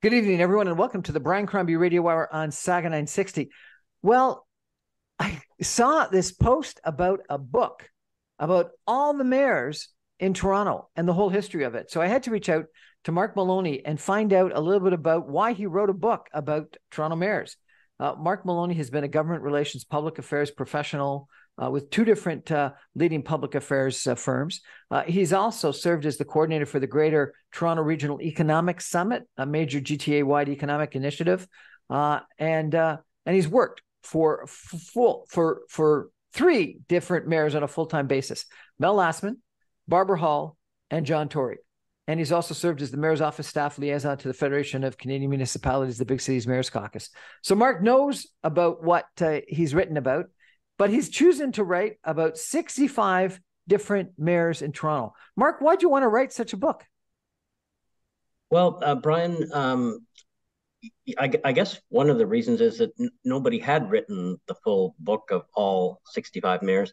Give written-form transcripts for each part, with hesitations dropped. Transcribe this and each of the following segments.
Good evening, everyone, and welcome to the Brian Crombie Radio Hour on Saga 960. Well, I saw this post about a book about all the mayors in Toronto and the whole history of it. So I had to reach out to Mark Maloney and find out a little bit about why he wrote a book about Toronto mayors. Mark Maloney has been a government relations public affairs professional with two different leading public affairs firms. He's also served as the coordinator for the Greater Toronto Regional Economic Summit, a major GTA-wide economic initiative, and he's worked for three different mayors on a full-time basis: Mel Lastman, Barbara Hall, and John Tory. And he's also served as the mayor's office staff liaison to the Federation of Canadian Municipalities, the Big Cities Mayor's Caucus. So Mark knows about what he's written about, but he's chosen to write about 65 different mayors in Toronto. Mark, why'd you want to write such a book? Well, Brian, I guess one of the reasons is that nobody had written the full book of all 65 mayors.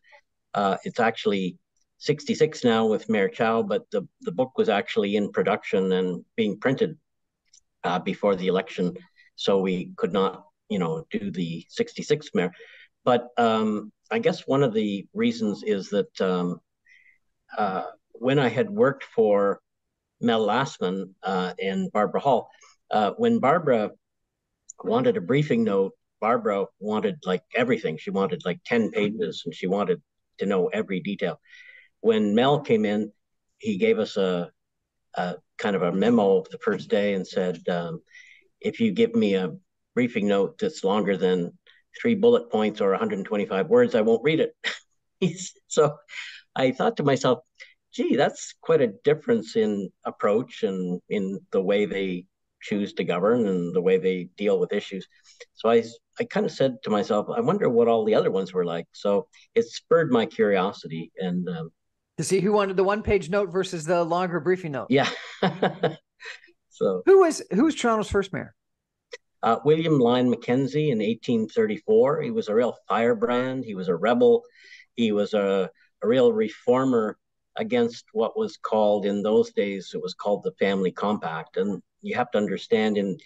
It's actually 66 now with Mayor Chow, but the book was actually in production and being printed before the election, so we could not, do the 66th mayor. But I guess one of the reasons is that when I had worked for Mel Lastman and Barbara Hall, when Barbara wanted a briefing note, Barbara wanted like everything. She wanted like 10 pages and she wanted to know every detail. When Mel came in, he gave us a kind of a memo the first day and said, if you give me a briefing note that's longer than 3 bullet points or 125 words, I won't read it. So I thought to myself, gee, that's quite a difference in approach and in the way they choose to govern and the way they deal with issues. So I kind of said to myself, I wonder what all the other ones were like. So it spurred my curiosity. And To see who wanted the one-page note versus the longer briefing note. yeah. So who was Toronto's first mayor? William Lyon Mackenzie in 1834. He was a real firebrand. He was a rebel. He was a real reformer against what was called in those days, it was called the Family Compact. And you have to understand, in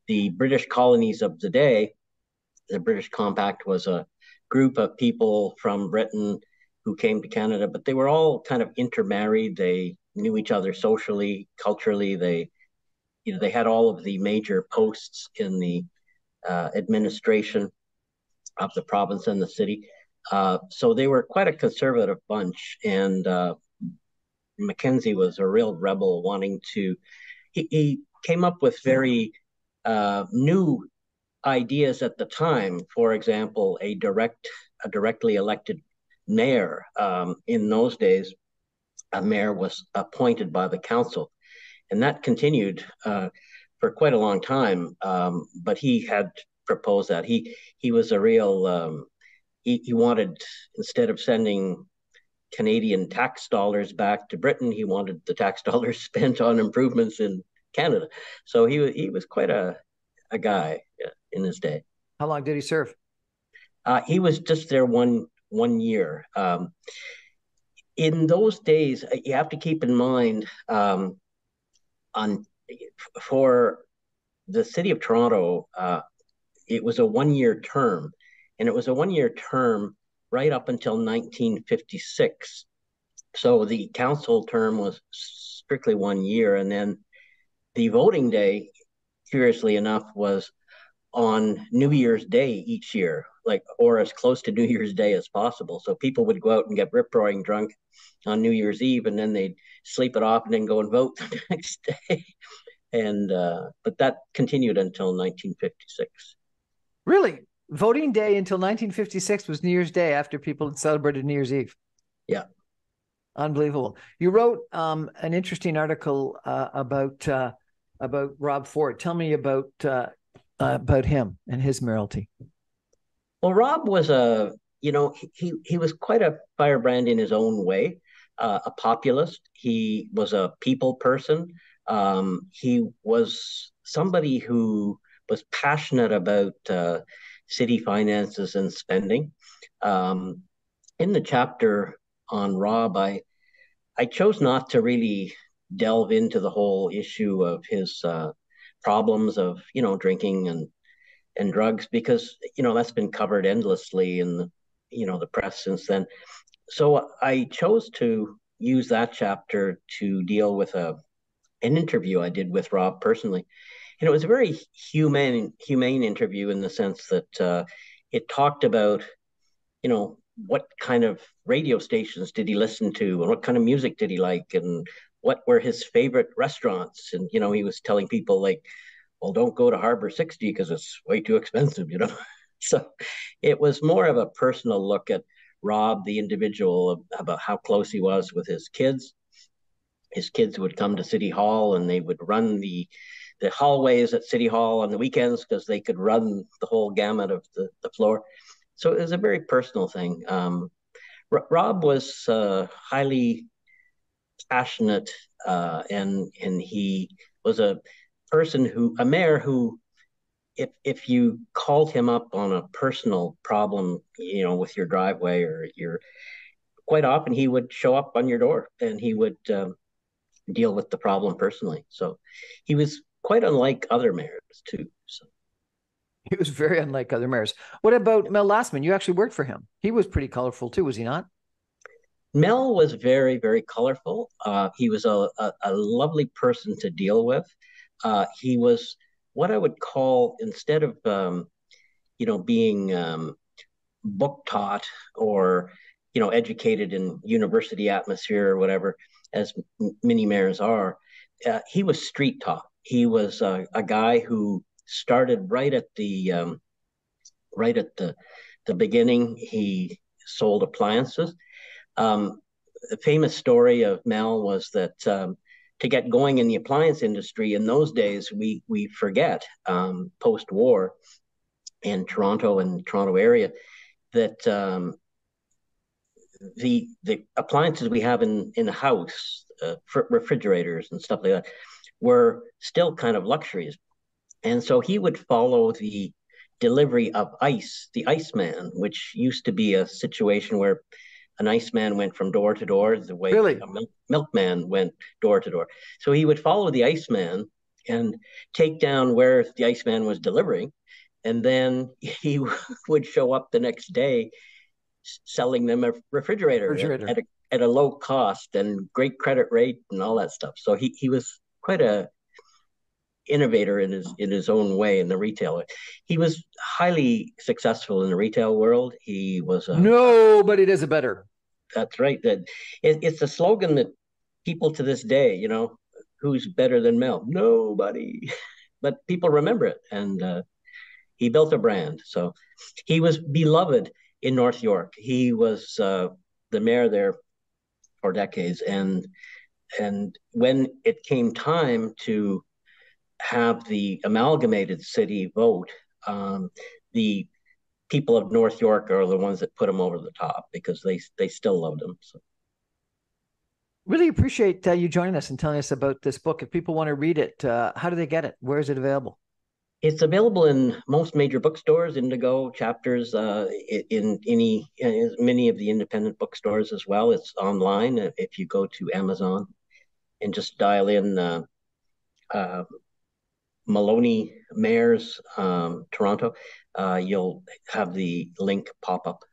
the British colonies of the day, the British Compact was a group of people from Britain who came to Canada, but they were all kind of intermarried. They knew each other socially, culturally. They had all of the major posts in the administration of the province and the city. So they were quite a conservative bunch. And Mackenzie was a real rebel, wanting to. He came up with very new ideas at the time. For example, a directly elected mayor. In those days, a mayor was appointed by the council, and that continued for quite a long time. But he had proposed that he was a real. He wanted, instead of sending Canadian tax dollars back to Britain, he wanted the tax dollars spent on improvements in Canada. So he was quite a guy in his day. How long did he serve? He was just there one year. In those days, you have to keep in mind, on for the city of Toronto, it was a 1 year term, and it was a 1 year term right up until 1956. So the council term was strictly 1 year, and then the voting day, curiously enough, was on New Year's Day each year, or as close to New Year's Day as possible. So people would go out and get rip-roaring drunk on New Year's Eve, and then they'd sleep it off and then go and vote the next day. And but that continued until 1956. Really? Voting day until 1956 was New Year's Day, after people had celebrated New Year's Eve. Yeah. Unbelievable. You wrote an interesting article about Rob Ford. Tell me about him and his mayoralty. Well, Rob was he was quite a firebrand in his own way, a populist. He was a people person. He was somebody who was passionate about city finances and spending. In the chapter on Rob, I chose not to really delve into the whole issue of his problems of, drinking and drugs, because, that's been covered endlessly in the press since then. So I chose to use that chapter to deal with an interview I did with Rob personally. And it was a very humane interview in the sense that it talked about, what kind of radio stations did he listen to, and what kind of music did he like, and what were his favorite restaurants. And, he was telling people like, well, don't go to Harbor 60 because it's way too expensive. So it was more of a personal look at Rob, the individual, about how close he was with his kids. His kids would come to City Hall and they would run the hallways at City Hall on the weekends because they could run the whole gamut of the floor. So it was a very personal thing. Rob was highly passionate, and he was a mayor who, if you called him up on a personal problem, with your driveway or quite often he would show up on your door and he would deal with the problem personally. So he was quite unlike other mayors too. So. He was very unlike other mayors. What about Mel Lastman? You actually worked for him. He was pretty colorful too, was he not? Mel was very, very colorful. He was a lovely person to deal with. He was what I would call, instead of being book taught or educated in university atmosphere or whatever, as many mayors are, he was street taught. He was a guy who started right at the beginning. He sold appliances. The famous story of Mel was that to get going in the appliance industry in those days, we forget, post-war in Toronto and Toronto area, that the appliances we have in the house, refrigerators and stuff like that, were still kind of luxuries. And so he would follow the delivery of ice, the Iceman, which used to be a situation where an Iceman went from door to door the way Really? a milkman went door to door. So he would follow the Iceman and take down where the Iceman was delivering. And then he would show up the next day selling them a refrigerator. At a low cost and great credit rate and all that stuff. So he was quite a innovator in his own way in the retail. He was highly successful in the retail world. He was nobody does it better. That's right. It's a slogan that people to this day, who's better than Mel? Nobody. But people remember it, and he built a brand. So he was beloved in North York. He was the mayor there for decades, and when it came time to have the amalgamated city vote, the people of North York are the ones that put him over the top because they still loved him. So. Really appreciate you joining us and telling us about this book. If people want to read it, how do they get it? Where is it available? It's available in most major bookstores, Indigo, Chapters, in many of the independent bookstores as well. It's online if you go to Amazon and just dial in Maloney Mayors, Toronto. You'll have the link pop up.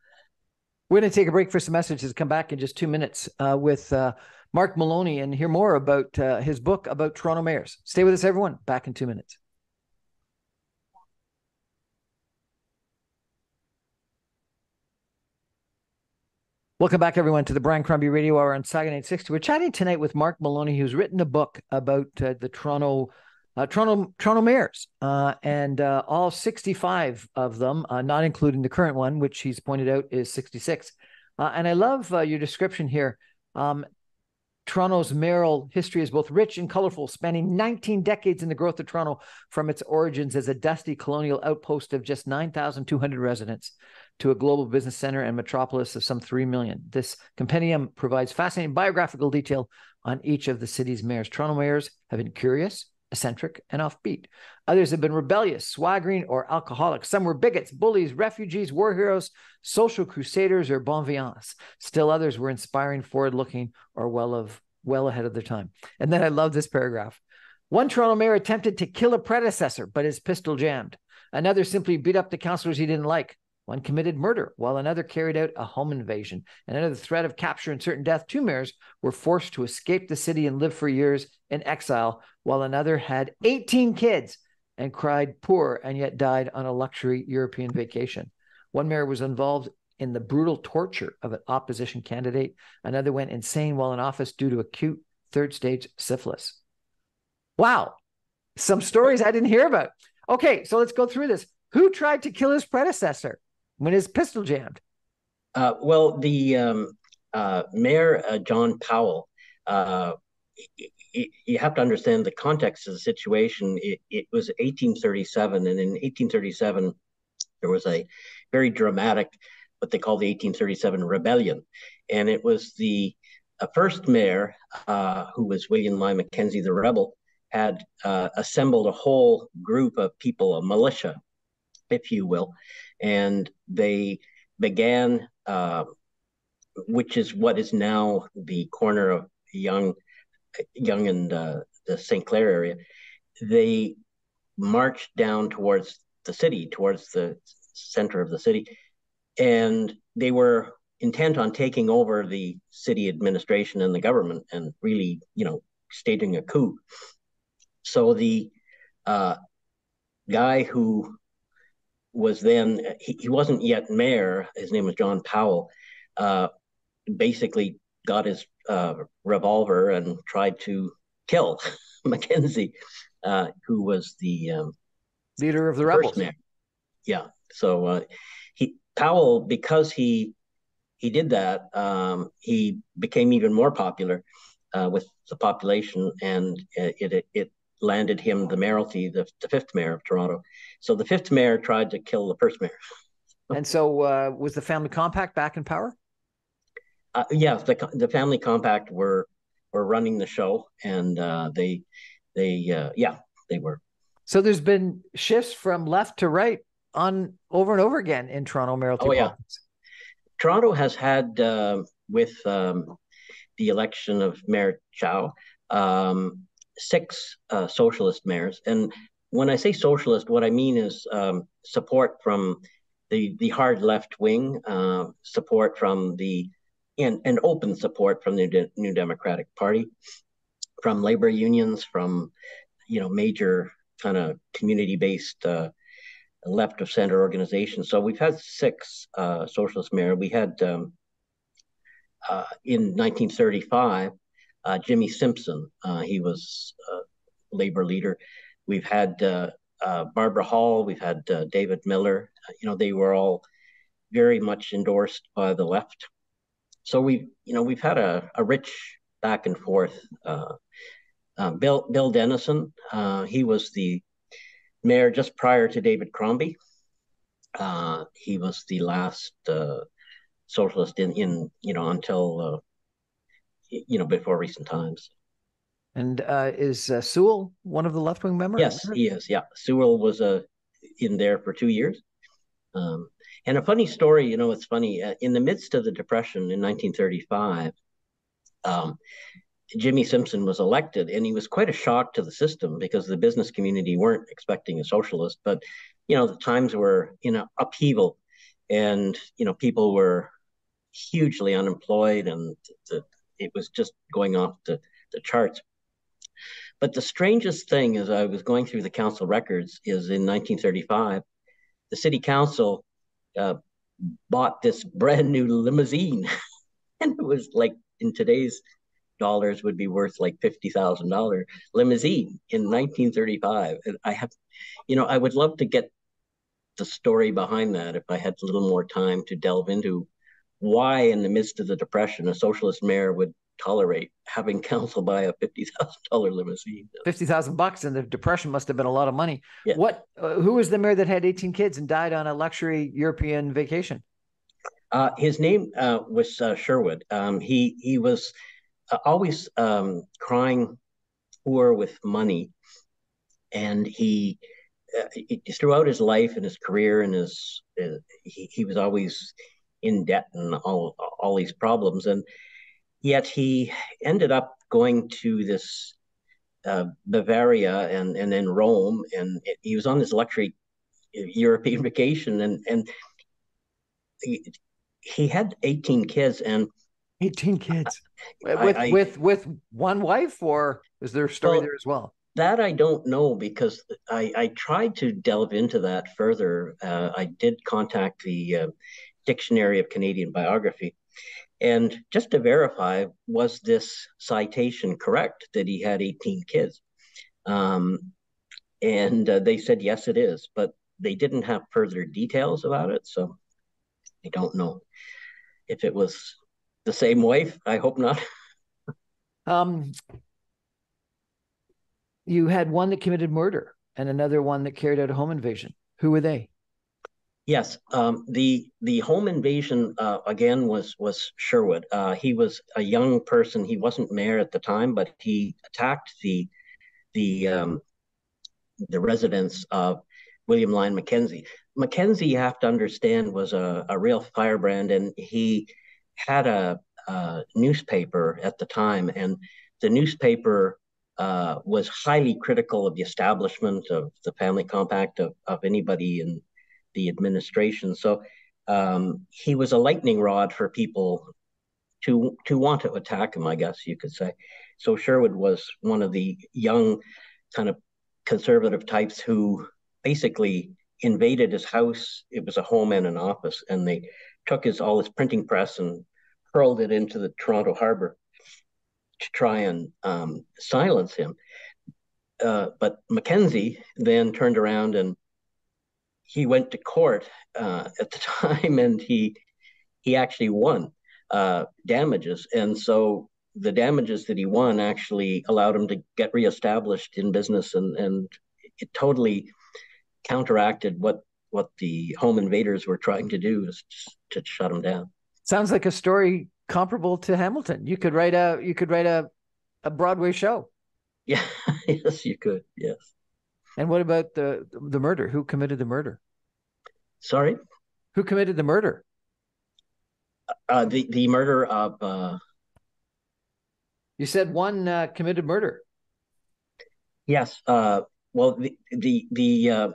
We're going to take a break for some messages. Come back in just 2 minutes with Mark Maloney and hear more about his book about Toronto mayors. Stay with us, everyone. Back in 2 minutes. Welcome back, everyone, to the Brian Crombie Radio Hour on Saga 960. We're chatting tonight with Mark Maloney, who's written a book about the Toronto mayors, and all 65 of them, not including the current one, which he's pointed out is 66. And I love your description here. Toronto's mayoral history is both rich and colorful, spanning 19 decades in the growth of Toronto from its origins as a dusty colonial outpost of just 9,200 residents to a global business center and metropolis of some 3 million. This compendium provides fascinating biographical detail on each of the city's mayors. Toronto mayors have been curious, eccentric, and offbeat. Others have been rebellious, swaggering, or alcoholics. Some were bigots, bullies, refugees, war heroes, social crusaders, or bon vivants. Still others were inspiring, forward-looking, or well ahead of their time. And then I love this paragraph. One Toronto mayor attempted to kill a predecessor, but his pistol jammed. Another simply beat up the councillors he didn't like. One committed murder, while another carried out a home invasion. And under the threat of capture and certain death, two mayors were forced to escape the city and live for years in exile, while another had 18 kids and cried poor and yet died on a luxury European vacation. One mayor was involved in the brutal torture of an opposition candidate. Another went insane while in office due to acute third-stage syphilis. Wow. Some stories I didn't hear about. Okay, so let's go through this. Who tried to kill his predecessor when his pistol jammed? Well, the Mayor John Powell, you have to understand the context of the situation. It was 1837, and in 1837, there was a very dramatic, what they call the 1837 rebellion. And it was the first mayor, who was William Lyon Mackenzie, the rebel, had assembled a whole group of people, a militia, if you will, and they began, which is what is now the corner of Yonge and the St. Clair area. They marched down towards the city, towards the center of the city, and they were intent on taking over the city administration and the government and really, staging a coup. So the guy who was then, he wasn't yet mayor, his name was John Powell, basically got his revolver and tried to kill Mackenzie, who was the leader of the rebels. Mayor. Yeah. So Powell, because he did that, he became even more popular with the population, and it landed him the mayoralty, the fifth mayor of Toronto. So the fifth mayor tried to kill the first mayor. And so was the family compact back in power? Yeah, the family compact were running the show, and they were. So there's been shifts from left to right on over and over again in Toronto mayoralty politics. Toronto has had, with the election of Mayor Chow, 6 socialist mayors. And when I say socialist, what I mean is support from the hard left wing, support from and open support from the New Democratic Party, from labor unions, from major kind of community-based left of center organizations. So we've had 6 socialist mayors. We had in 1935. Jimmy Simpson, he was a labor leader. We've had Barbara Hall, we've had David Miller. They were all very much endorsed by the left. So we've had a rich back and forth. Bill Dennison, he was the mayor just prior to David Crombie. He was the last socialist in until before recent times. And is Sewell one of the left-wing members? Yes, he is. Yeah, Sewell was in there for 2 years. And a funny story, it's funny. In the midst of the Depression in 1935, Jimmy Simpson was elected, and he was quite a shock to the system because the business community weren't expecting a socialist. But the times were upheaval, and people were hugely unemployed, and it was just going off the charts. But the strangest thing, as I was going through the council records, is in 1935, the city council bought this brand new limousine, and it was like, in today's dollars, would be worth like $50,000 limousine in 1935. And I would love to get the story behind that if I had a little more time to delve into why, in the midst of the Depression, a socialist mayor would tolerate having council buy a $50,000 limousine. $50,000 in the Depression must have been a lot of money. Yeah. Who was the mayor that had 18 kids and died on a luxury European vacation? His name was Sherwood. He was always crying poor with money, and he throughout his life and his career and he was always in debt and all these problems. And yet he ended up going to this Bavaria and then Rome, and he was on this luxury European vacation, and he had 18 kids, and 18 kids I with one wife, or is there a story well there as well? that I don't know because I tried to delve into that further. I did contact the Dictionary of Canadian Biography, and just to verify, was this citation correct that he had 18 kids? Um, and they said yes, it is, but they didn't have further details about it, so I don't know if it was the same wife. I hope not. Um, you had one that committed murder and another one that carried out a home invasion. Who were they? Yes, the home invasion again was Sherwood. He was a young person. He wasn't mayor at the time, but he attacked the the residence of William Lyon Mackenzie. Mackenzie, you have to understand, was a real firebrand, and he had a newspaper at the time, and the newspaper was highly critical of the establishment of the family compact of anybody in the administration. So he was a lightning rod for people to want to attack him, I guess you could say. So Sherwood was one of the young kind of conservative types who basically invaded his house. It was a home and an office, and they took all his printing press and hurled it into the Toronto harbor to try and silence him. But Mackenzie then turned around and he went to court at the time, and he actually won damages, and so the damages that he won actually allowed him to get reestablished in business, and it totally counteracted what the home invaders were trying to do, is to shut him down. Sounds like a story comparable to Hamilton. You could write a Broadway show. Yeah, yes, you could. Yes. And what about the murder? Who committed the murder? Sorry. Who committed the murder? The murder of You said one committed murder. yes. Well, the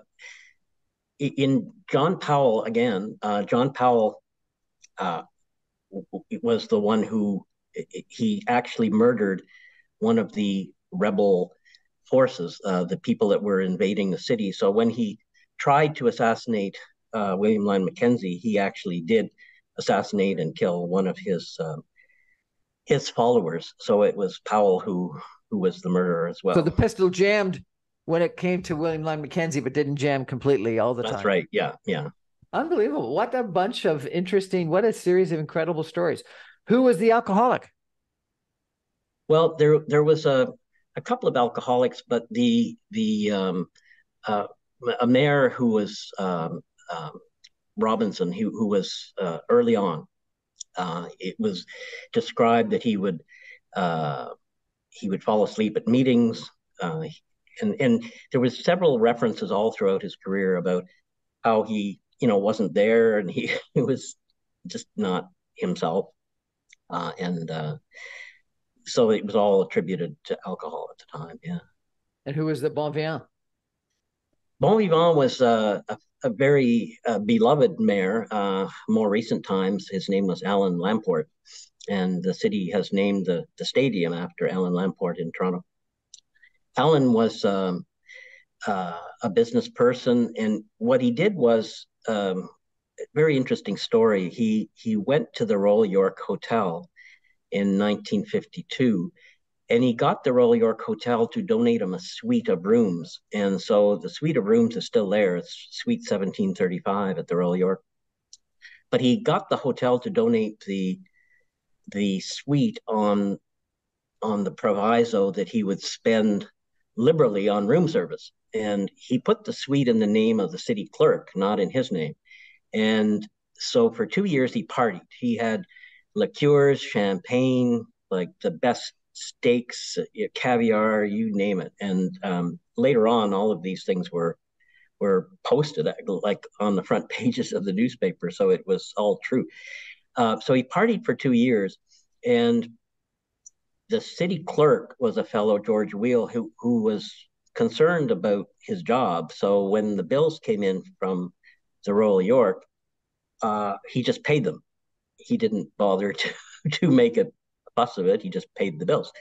in John Powell again. John Powell uh, was the one who he actually murdered one of the rebel forces, the people that were invading the city. So when he tried to assassinate William Lyon Mackenzie, he actually did assassinate and kill one of his followers. So it was Powell who was the murderer as So well. the pistol jammed when it came to William Lyon Mackenzie, but didn't jam completely all the time. That's right. Yeah, yeah. Unbelievable. What a bunch of interesting, what a series of incredible stories. Who was the alcoholic? Well, there was a couple of alcoholics, but uh, a mayor who was Robinson, who was early on. It was described that he would fall asleep at meetings, and there was several references all throughout his career about how he wasn't there, and he was just not himself, and so it was all attributed to alcohol at the time. Yeah. And who was the bon vivant? Bon vivant was a very beloved mayor. More recent times, his name was Alan Lamport, and the city has named the stadium after Alan Lamport in Toronto. Alan was a business person, and what he did was a very interesting story. He went to the Royal York Hotel in 1952, and he got the Royal York Hotel to donate him a suite of rooms. And so the suite of rooms is still there. It's Suite 1735 at the Royal York. But he got the hotel to donate the suite on the proviso that he would spend liberally on room service. And he put the suite in the name of the city clerk, not in his name. And so for 2 years, he partied. He had liqueurs, champagne, like the best steaks, caviar, you name it. And later on, all of these things were posted like on the front pages of the newspaper, so it was all true. So he partied for 2 years, and the city clerk was a fellow, George Wheel, who was concerned about his job. So when the bills came in from the Royal York, he just paid them. He didn't bother to make a fuss of it. He just paid the bills.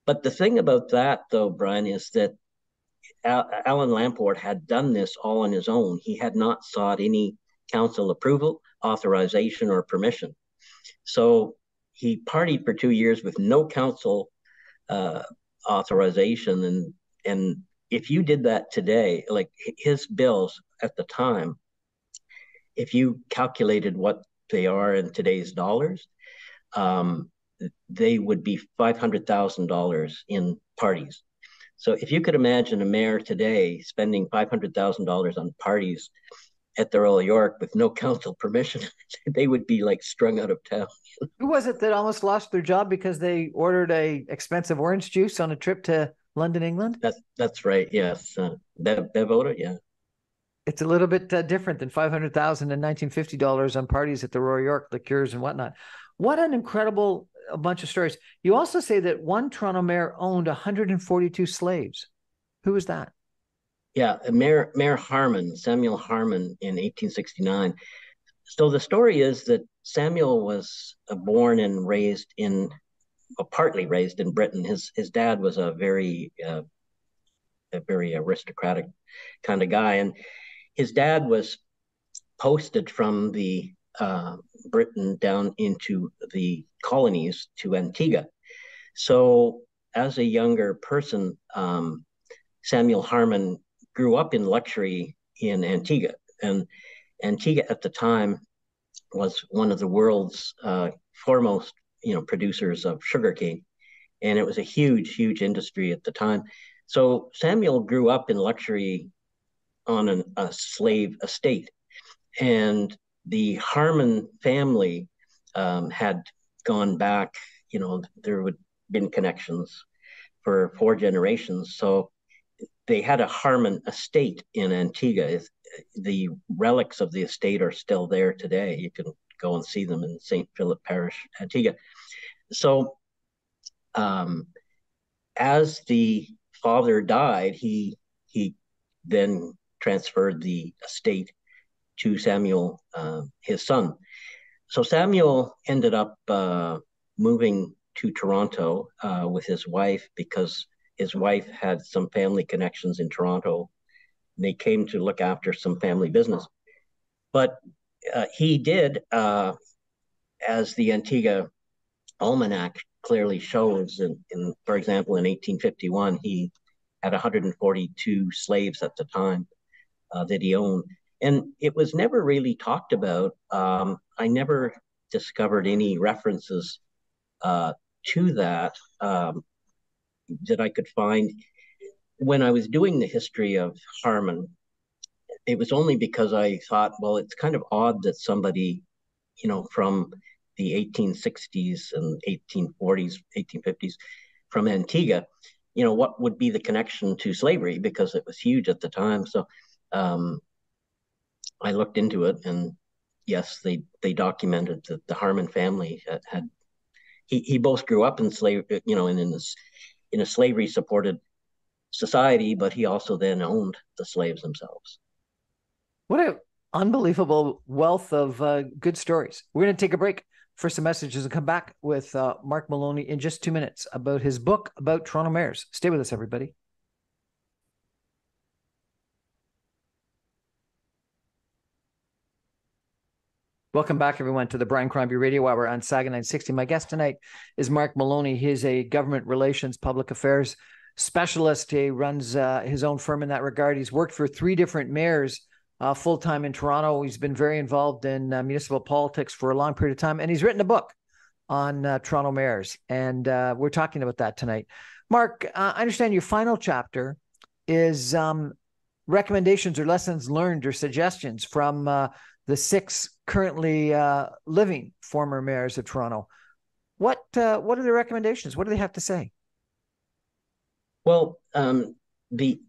But the thing about that, though, Brian, is that Alan Lamport had done this all on his own. He had not sought any council approval, authorization, or permission. So he partied for 2 years with no council uh, authorization. And if you did that today, like his bills at the time, if you calculated what they are in today's dollars, um, they would be $500,000 in parties. So if you could imagine a mayor today spending $500,000 on parties at the Royal York with no council permission, they would be like strung out of town. Who was it that almost lost their job because they ordered a expensive orange juice on a trip to London, England? That's right. Yes, Bev Oda. Yeah. It's a little bit different than $500,000 and $1950 on parties at the Royal York, liqueurs and whatnot. What an incredible bunch of stories. You also say that one Toronto mayor owned 142 slaves. Who was that? Yeah, Mayor Harmon, Samuel Harmon in 1869. So the story is that Samuel was born and raised in, well, partly raised in Britain. His dad was a very aristocratic kind of guy, and his dad was posted from the Britain down into the colonies to Antigua. So as a younger person, Samuel Harmon grew up in luxury in Antigua, and Antigua at the time was one of the world's foremost, producers of sugarcane, and it was a huge industry at the time. So Samuel grew up in luxury on a slave estate, and the Harmon family had gone back. There would been connections for 4 generations. So they had a Harmon estate in Antigua. The relics of the estate are still there today. You can go and see them in St. Philip Parish, Antigua. So as the father died, he then transferred the estate to Samuel, his son. So Samuel ended up moving to Toronto with his wife because his wife had some family connections in Toronto. They came to look after some family business. But he did, as the Antigua Almanac clearly shows, for example, in 1851, he had 142 slaves at the time that he owned. And it was never really talked about. I never discovered any references to that that I could find. When I was doing the history of Harmon, it was only because I thought, well, it's kind of odd that somebody, from the 1860s and 1840s, 1850s, from Antigua, what would be the connection to slavery, because it was huge at the time. So I looked into it, and yes, they documented that the Harmon family had he both grew up in in a slavery supported society, but he also then owned the slaves themselves. What an unbelievable wealth of good stories. We're going to take a break for some messages and come back with Mark Maloney in just 2 minutes about his book about Toronto mayors. Stay with us, everybody. Welcome back, everyone, to the Brian Crombie Radio Hour on Saga 960. My guest tonight is Mark Maloney. He's a government relations, public affairs specialist. He runs his own firm in that regard. He's worked for 3 different mayors full-time in Toronto. He's been very involved in municipal politics for a long period of time, and he's written a book on Toronto mayors, and we're talking about that tonight. Mark, I understand your final chapter is recommendations or lessons learned or suggestions from the 6 currently living former mayors of Toronto. What are the recommendations? What do they have to say? Well, the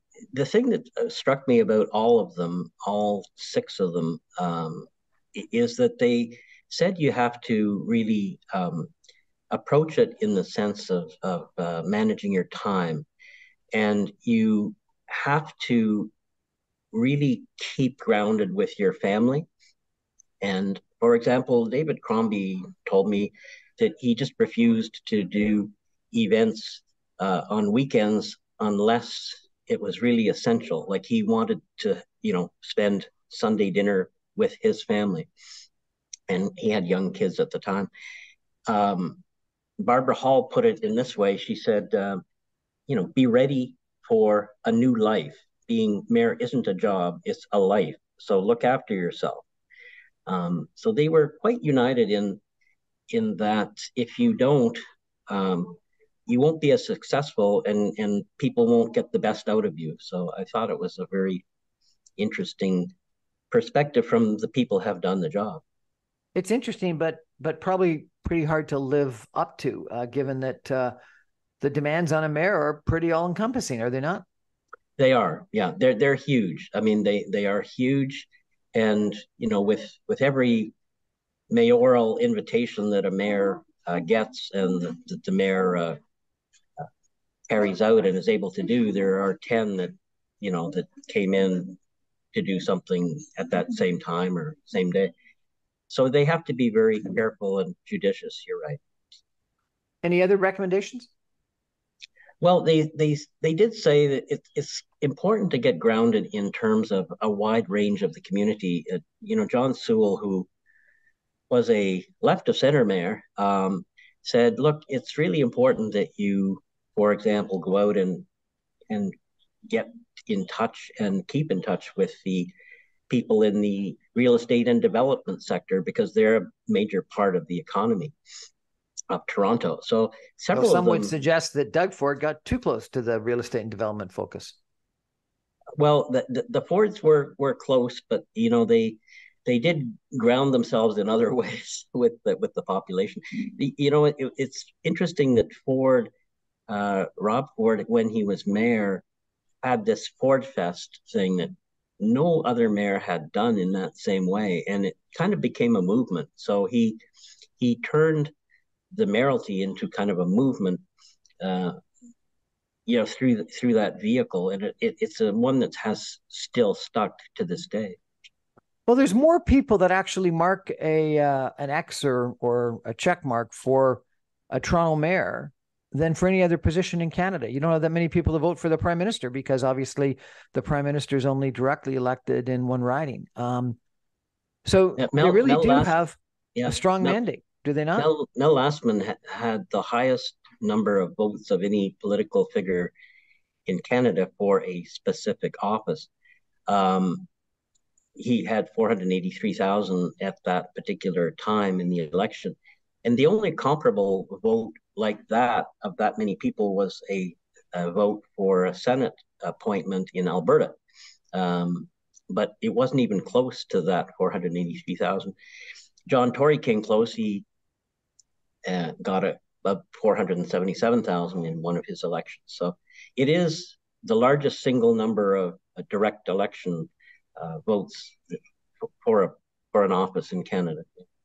thing that struck me about all of them, all 6 of them, is that they said you have to really approach it in the sense of managing your time, and you have to really keep grounded with your family. And for example, David Crombie told me that he just refused to do events on weekends unless it was really essential. Like he wanted to, spend Sunday dinner with his family, and he had young kids at the time. Um, Barbara Hall put it in this way. She said, be ready for a new life. Being mayor isn't a job, it's a life. So look after yourself. So they were quite united in that if you don't, you won't be as successful, and people won't get the best out of you. So I thought it was a very interesting perspective from the people who have done the job. It's interesting, but probably pretty hard to live up to, given that the demands on a mayor are pretty all encompassing, are they not? They are, yeah. They're huge. I mean, they are huge, and with every mayoral invitation that a mayor gets, and the mayor carries out and is able to do, there are 10 that came in to do something at that same time or same day. So they have to be very careful and judicious. You're right. Any other recommendations? Well, they did say that it's important to get grounded in terms of a wide range of the community. John Sewell, who was a left of center mayor, said, look, it's really important that you, for example, go out and get in touch and keep in touch with the people in the real estate and development sector, because they're a major part of the economy of Toronto. So several some of them would suggest that Doug Ford got too close to the real estate and development focus. Well, the Fords were close, but they did ground themselves in other ways with the population. It's interesting that Rob Ford, when he was mayor, had this Ford Fest thing that no other mayor had done in that same way, and it kind of became a movement. So he turned the mayoralty into kind of a movement, through that vehicle, and it's a one that has still stuck to this day. Well, there's more people that actually mark an X or a check mark for a Toronto mayor than for any other position in Canada. You don't have that many people to vote for the prime minister, because obviously the prime minister is only directly elected in one riding. So they really do have a strong mandate, do they not? Mel Lastman had the highest number of votes of any political figure in Canada for a specific office. He had 483,000 at that particular time in the election. And the only comparable vote like that of that many people was a vote for a Senate appointment in Alberta. But it wasn't even close to that 483,000. John Tory came close. He got about 477,000 in one of his elections. So it is the largest single number of direct election votes for an office in Canada.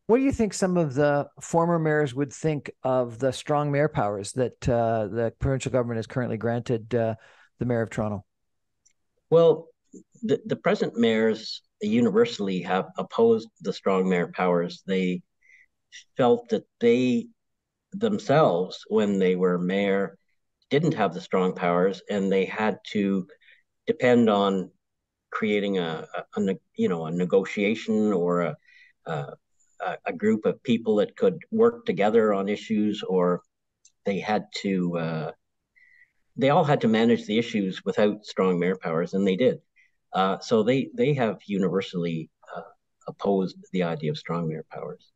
What do you think some of the former mayors would think of the strong mayor powers that the provincial government has currently granted the mayor of Toronto? Well, the present mayors universally have opposed the strong mayor powers. They felt that they themselves, when they were mayor, didn't have the strong powers, and they had to depend on creating a negotiation or a group of people that could work together on issues, or they all had to manage the issues without strong mayor powers, and they did. So they have universally opposed the idea of strong mayor powers.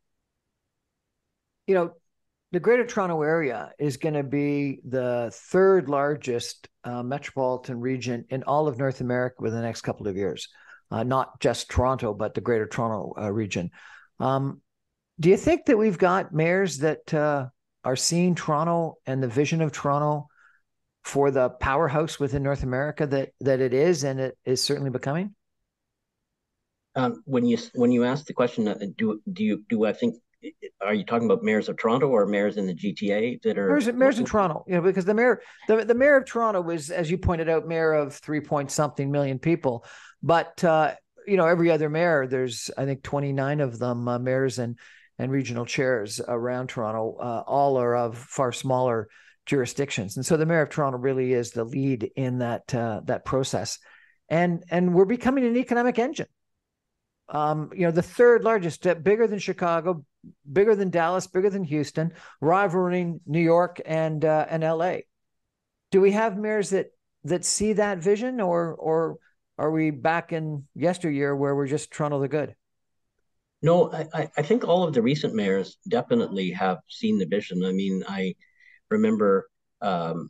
The Greater Toronto Area is going to be the third largest metropolitan region in all of North America within the next couple of years. Not just Toronto, but the Greater Toronto region. Do you think that we've got mayors that are seeing Toronto and the vision of Toronto for the powerhouse within North America that it is, and it is certainly becoming? When you ask the question, do I think are you talking about mayors of Toronto or mayors in the GTA that are mayors in Toronto? Because the mayor of Toronto was, as you pointed out, mayor of 3-point-something million people, but every other mayor, there's I think 29 of them, mayors and regional chairs around Toronto, all are of far smaller jurisdictions, and so the mayor of Toronto really is the lead in that process, and we're becoming an economic engine. The third largest, bigger than Chicago, bigger than Dallas, bigger than Houston, rivaling New York and LA. Do we have mayors that see that vision, or are we back in yesteryear where we're just Toronto the good? No, I think all of the recent mayors definitely have seen the vision. I mean, I remember, Mel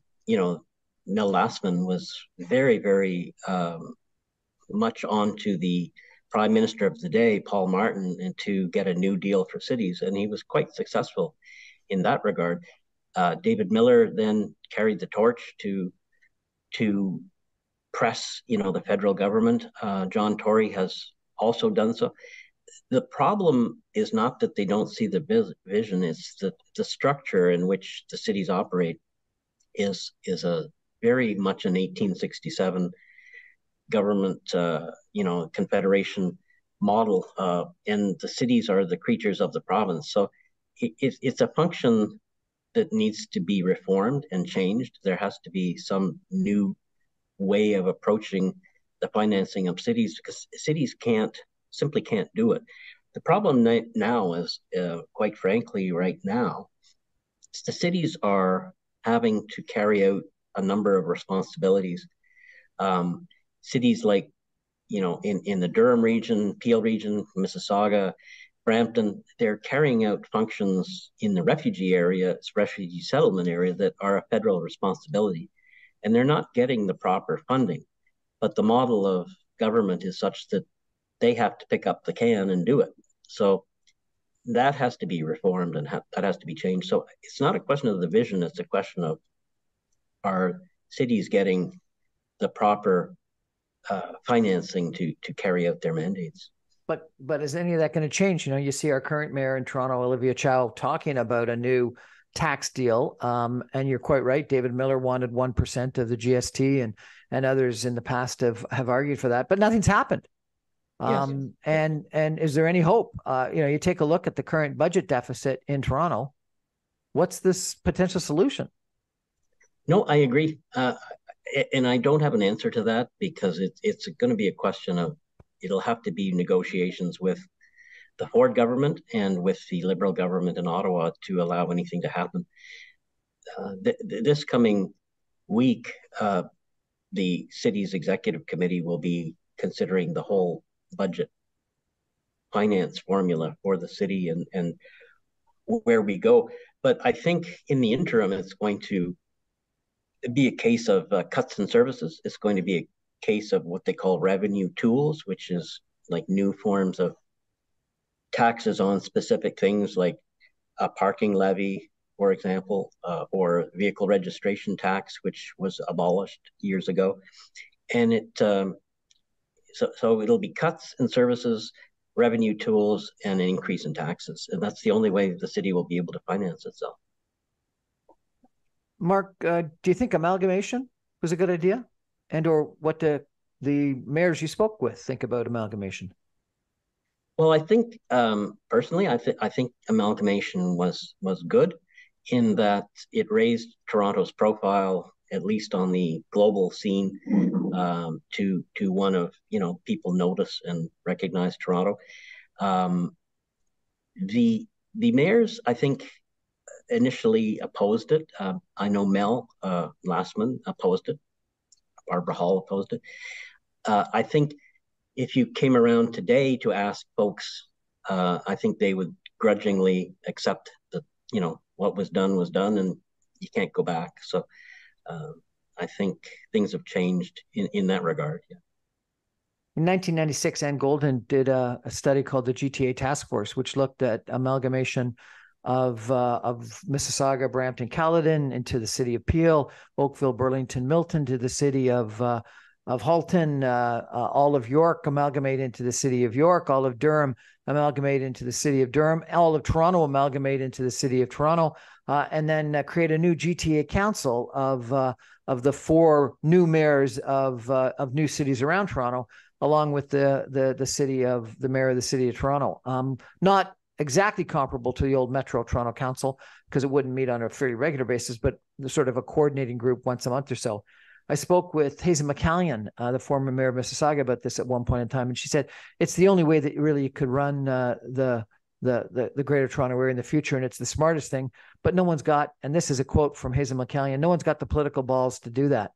Lastman was very, very much onto the prime minister of the day, Paul Martin, and to get a new deal for cities. And he was quite successful in that regard. David Miller then carried the torch to press, the federal government. John Tory has also done so. The problem is not that they don't see the vision; it's that the structure in which the cities operate is a very much an 1867 government, confederation model, and the cities are the creatures of the province. So it's a function that needs to be reformed and changed. There has to be some new way of approaching the financing of cities, because cities simply can't do it. The problem now is, quite frankly, right now, the cities are having to carry out a number of responsibilities. Cities like, in the Durham region, Peel region, Mississauga, Brampton, they're carrying out functions in the refugee settlement area that are a federal responsibility. And they're not getting the proper funding. But the model of government is such that they have to pick up the can and do it. So that has to be reformed, and that has to be changed. So it's not a question of the vision, it's a question of, are cities getting the proper financing to carry out their mandates? But is any of that going to change? You see our current mayor in Toronto, Olivia Chow, talking about a new tax deal. And you're quite right. David Miller wanted 1% of the GST, and others in the past have argued for that, but nothing's happened. Yes. And is there any hope? You take a look at the current budget deficit in Toronto. What's this potential solution? No, I agree. And I don't have an answer to that, because it's going to be a question of, it'll have to be negotiations with the Ford government and with the Liberal government in Ottawa to allow anything to happen. This coming week, the city's executive committee will be considering the whole budget finance formula for the city and where we go. But I think in the interim, it's going to be a case of cuts in services. It's going to be a case of what they call revenue tools, which is like new forms of taxes on specific things, like a parking levy, for example, or vehicle registration tax, which was abolished years ago. And so it'll be cuts in services, revenue tools, and an increase in taxes. And that's the only way the city will be able to finance itself. Mark, do you think amalgamation was a good idea? And or what the mayors you spoke with think about amalgamation? Well, I think personally, I think amalgamation was good, in that it raised Toronto's profile, at least on the global scene, to one of, people notice and recognize Toronto. The mayors, I think, initially opposed it. I know Mel Lastman opposed it. Barbara Hall opposed it. I think if you came around today to ask folks, I think they would grudgingly accept that, what was done, and you can't go back. So I think things have changed in that regard. Yeah. In 1996, Ann Golden did a study called the GTA Task Force, which looked at amalgamation of Mississauga, Brampton, Caledon into the city of Peel, Oakville, Burlington, Milton to the city of of Halton, all of York amalgamate into the city of York, all of Durham amalgamate into the city of Durham, all of Toronto amalgamate into the city of Toronto, and then create a new GTA council of the 4 new mayors of new cities around Toronto, along with the city of the mayor of the city of Toronto. Not exactly comparable to the old Metro Toronto Council, because it wouldn't meet on a fairly regular basis, but sort of a coordinating group once a month or so. I spoke with Hazen McCallion, the former mayor of Mississauga, about this at one point in time, and she said it's the only way that you really could run the Greater Toronto Area in the future, and it's the smartest thing. But no one's got, and this is a quote from Hazen McCallion, no one's got the political balls to do that.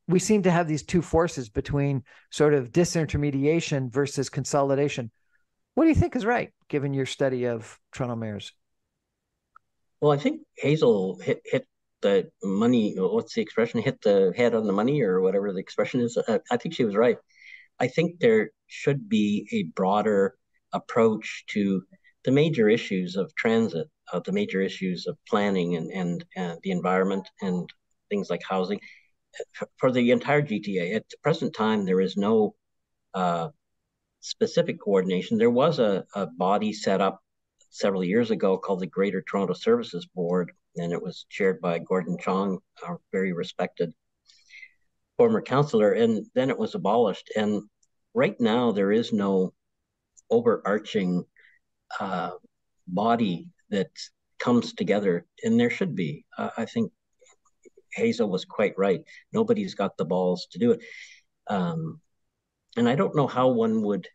We seem to have these two forces between sort of disintermediation versus consolidation. What do you think is right, given your study of Toronto mayors? Well, I think Hazel hit the money. What's the expression? Hit the head on the money, or whatever the expression is. I think she was right. I think there should be a broader approach to the major issues of transit, the major issues of planning and the environment and things like housing for the entire GTA. At the present time, there is no specific coordination. There was a body set up several years ago called the Greater Toronto Services Board, and it was chaired by Gordon Chong, our very respected former councillor, and then it was abolished. And right now, there is no overarching body that comes together, and there should be. I think Hazel was quite right. Nobody's got the balls to do it. And I don't know how one would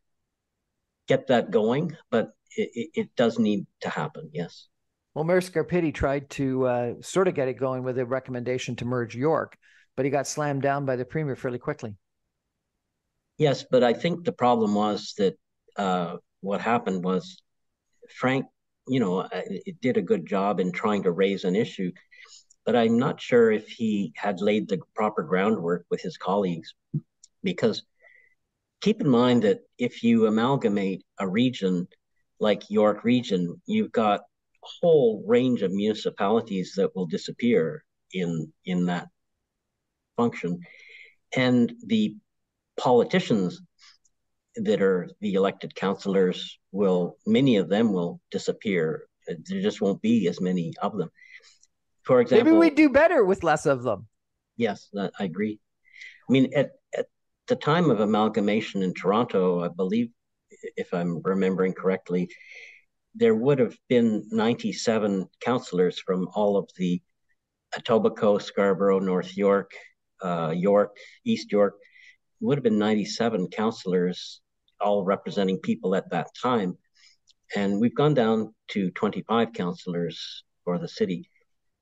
get that going, but it does need to happen, yes. Well, Mayor Scarpitti tried to sort of get it going with a recommendation to merge York, but he got slammed down by the premier fairly quickly. Yes, but I think the problem was that what happened was Frank, it did a good job in trying to raise an issue, but I'm not sure if he had laid the proper groundwork with his colleagues, because keep in mind that if you amalgamate a region like York Region, you've got a whole range of municipalities that will disappear in that function. And the politicians that are the elected councillors many of them will disappear. There just won't be as many of them. For example, maybe we do better with less of them. Yes, I agree. I mean, at the time of amalgamation in Toronto, I believe, if I'm remembering correctly, there would have been 97 councillors from all of the Etobicoke, Scarborough, North York, York, East York. It would have been 97 councillors, all representing people at that time. And we've gone down to 25 councillors for the city.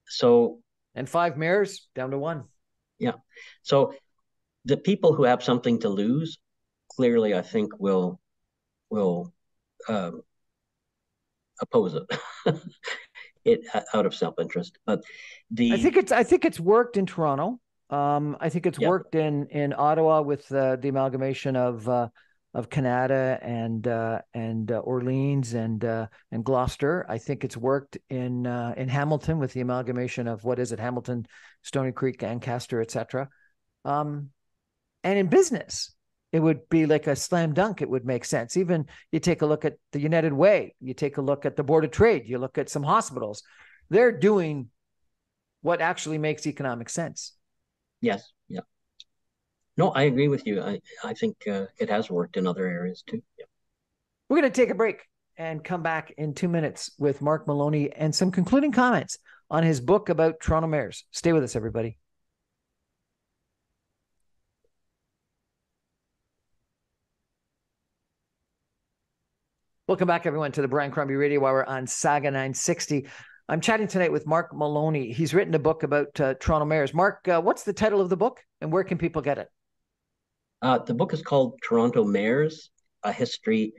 So, and 5 mayors down to 1. Yeah. So the people who have something to lose, clearly, I think will oppose it out of self-interest. But I think it's worked in Toronto. I think it's worked in Ottawa with the amalgamation of Canada and Orleans and Gloucester. I think it's worked in Hamilton with the amalgamation of Hamilton, Stony Creek, Ancaster, etc. And in business, it would be like a slam dunk. It would make sense. Even you take a look at the United Way, you take a look at the Board of Trade, you look at some hospitals. They're doing what actually makes economic sense. Yes. Yeah. No, I agree with you. I think it has worked in other areas too. Yeah. We're going to take a break and come back in 2 minutes with Mark Maloney and some concluding comments on his book about Toronto mayors. Stay with us, everybody. Welcome back, everyone, to the Brian Crombie Radio Hour on Saga 960. I'm chatting tonight with Mark Maloney. He's written a book about Toronto mayors. Mark, what's the title of the book and where can people get it? The book is called Toronto Mayors, A History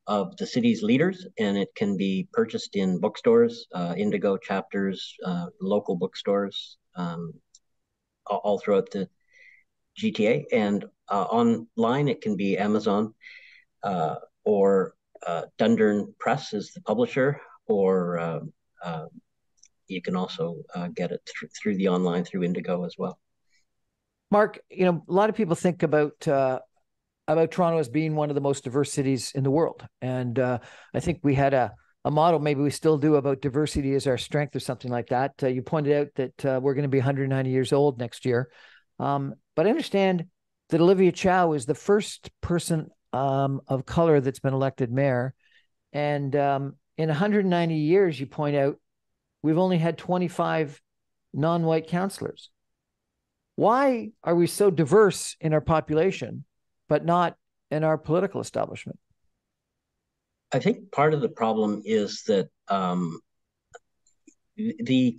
of the City's Leaders, and it can be purchased in bookstores, Indigo chapters, local bookstores, all throughout the GTA. And online, it can be Amazon or Dundurn Press is the publisher, or you can also get it through the online through Indigo as well. Mark, a lot of people think about Toronto as being one of the most diverse cities in the world. And I think we had a model, maybe we still do, about diversity as our strength or something like that. You pointed out that we're going to be 190 years old next year. But I understand that Olivia Chow is the first person of color that's been elected mayor. And in 190 years, you point out, we've only had 25 non-white councillors. Why are we so diverse in our population, but not in our political establishment? I think part of the problem is that the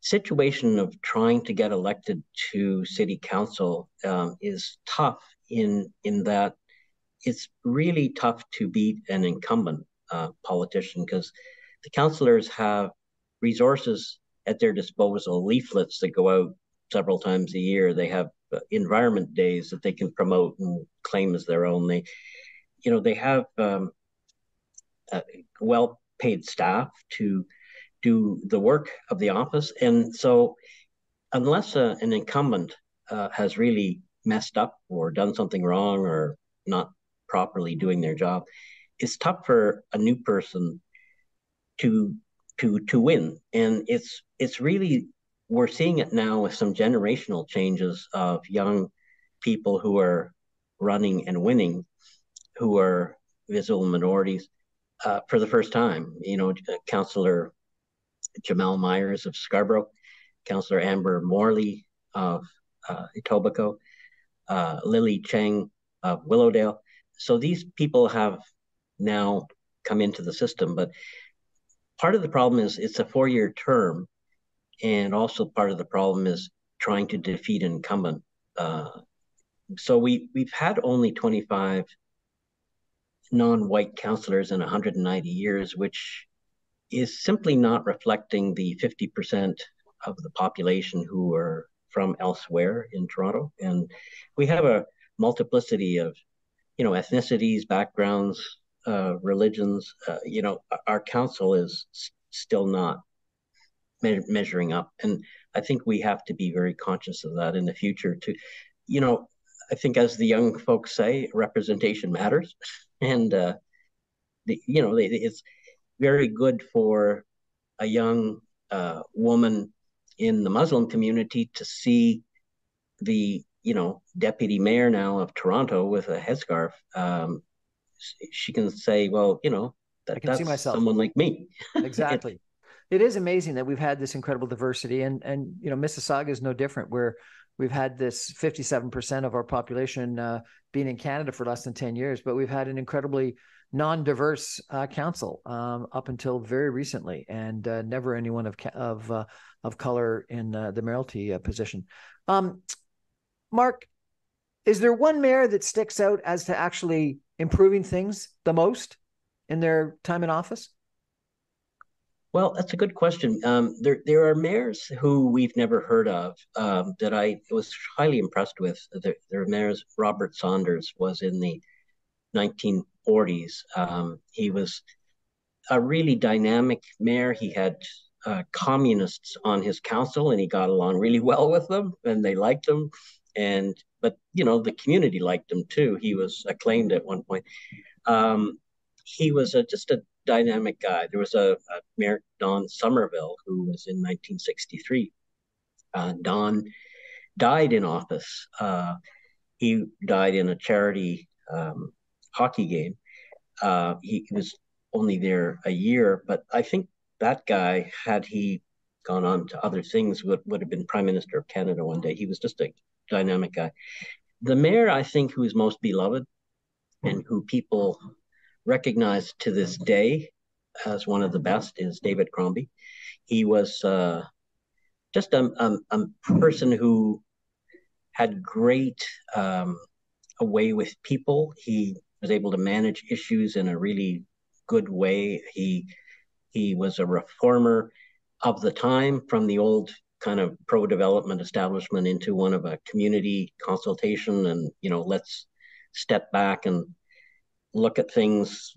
situation of trying to get elected to city council is tough in that it's really tough to beat an incumbent politician, because the councillors have resources at their disposal, leaflets that go out several times a year. They have environment days that they can promote and claim as their own. They have well-paid staff to do the work of the office, and so unless an incumbent has really messed up or done something wrong or not properly doing their job, it's tough for a new person to win. And it's really, we're seeing it now with some generational changes of young people who are running and winning, who are visible minorities for the first time. Councillor Jamel Myers of Scarborough, Councillor Amber Morley of Etobicoke, Lily Cheng of Willowdale. So these people have now come into the system, but part of the problem is it's a 4-year term, and also part of the problem is trying to defeat an incumbent. So we've had only 25 non-white councillors in 190 years, which is simply not reflecting the 50% of the population who are from elsewhere in Toronto. And we have a multiplicity of, ethnicities, backgrounds, religions. Our council is still not measuring up. And I think we have to be very conscious of that in the future to, I think, as the young folks say, representation matters. And, it's very good for a young woman in the Muslim community to see the deputy mayor now of Toronto with a headscarf. She can say, well, I can see that's myself. someone like me. Exactly. It is amazing that we've had this incredible diversity, and Mississauga is no different, where we've had this 57% of our population being in Canada for less than 10 years, but we've had an incredibly non-diverse council up until very recently, and never anyone of color in the mayoralty position. Mark, is there one mayor that sticks out as to actually improving things the most in their time in office? Well, that's a good question. There are mayors who we've never heard of that I was highly impressed with. There are mayors. Robert Saunders was in the 1940s. He was a really dynamic mayor. He had communists on his council, and he got along really well with them, and they liked him. But the community liked him too. He was acclaimed at one point. He was just a dynamic guy. There was a Mayor, Don Somerville, who was in 1963. Don died in office. He died in a charity hockey game. He was only there a year, but I think that guy, had he gone on to other things, would have been Prime Minister of Canada one day. He was just a dynamic guy. The mayor, I think, who is most beloved and who people recognize to this day as one of the best is David Crombie. He was just a person who had great a way with people. He was able to manage issues in a really good way. He was a reformer of the time, from the old kind of pro-development establishment into one of a community consultation, and let's step back and look at things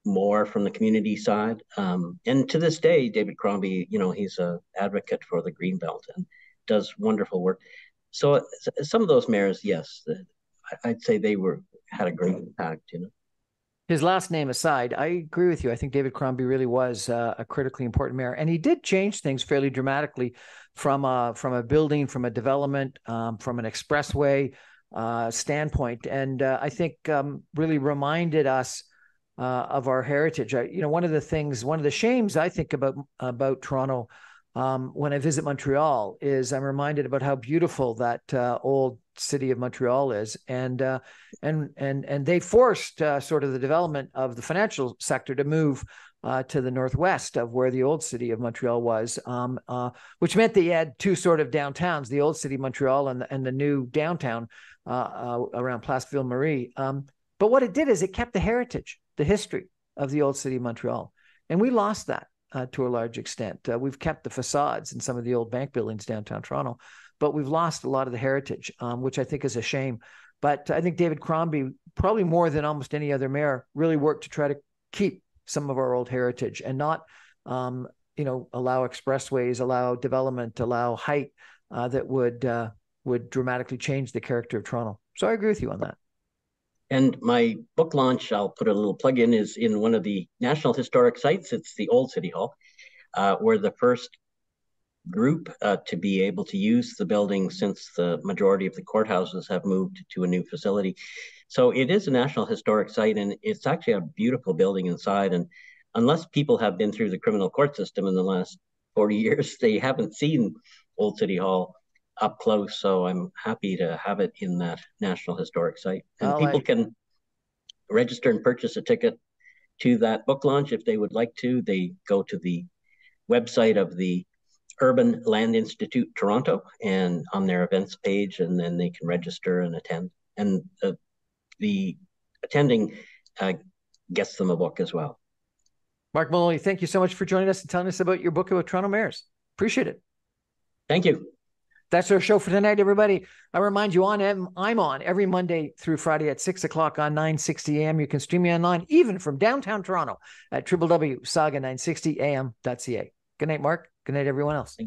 more from the community side. And to this day, David Crombie, he's an advocate for the Greenbelt and does wonderful work. So some of those mayors, yes, I'd say they had a great impact, His last name aside, I agree with you. I think David Crombie really was a critically important mayor, and he did change things fairly dramatically from a building, from a development, from an expressway standpoint, and I think really reminded us of our heritage. One of the shames I think about Toronto when I visit Montreal is I'm reminded about how beautiful that old city of Montreal is, and they forced sort of the development of the financial sector to move to the northwest of where the old city of Montreal was, which meant that you had two sort of downtowns: the old city of Montreal and the new downtown around Place Ville Marie. But what it did is it kept the heritage, the history of the old city of Montreal, and we lost that to a large extent. We've kept the facades in some of the old bank buildings downtown Toronto, but we've lost a lot of the heritage, which I think is a shame. But I think David Crombie, probably more than almost any other mayor, really worked to try to keep some of our old heritage and not, allow expressways, allow development, allow height that would dramatically change the character of Toronto. So I agree with you on that. And my book launch, I'll put a little plug in, is in one of the National Historic Sites. It's the old City Hall. We're the first group to be able to use the building since the majority of the courthouses have moved to a new facility. So it is a National Historic Site, and it's actually a beautiful building inside. And unless people have been through the criminal court system in the last 40 years, they haven't seen Old City Hall up close. So I'm happy to have it in that National Historic Site. And people can register and purchase a ticket to that book launch if they would like to. They go to the website of the Urban Land Institute Toronto and on their events page, and then they can register and attend. And the attending gets them a book as well. Mark Maloney, thank you so much for joining us and telling us about your book about Toronto mayors. Appreciate it. Thank you. That's our show for tonight, everybody. I remind you, I'm on every Monday through Friday at 6 o'clock on 960 AM. You can stream me online, even from downtown Toronto, at www.saga960am.ca. Good night, Mark. Good night, everyone else.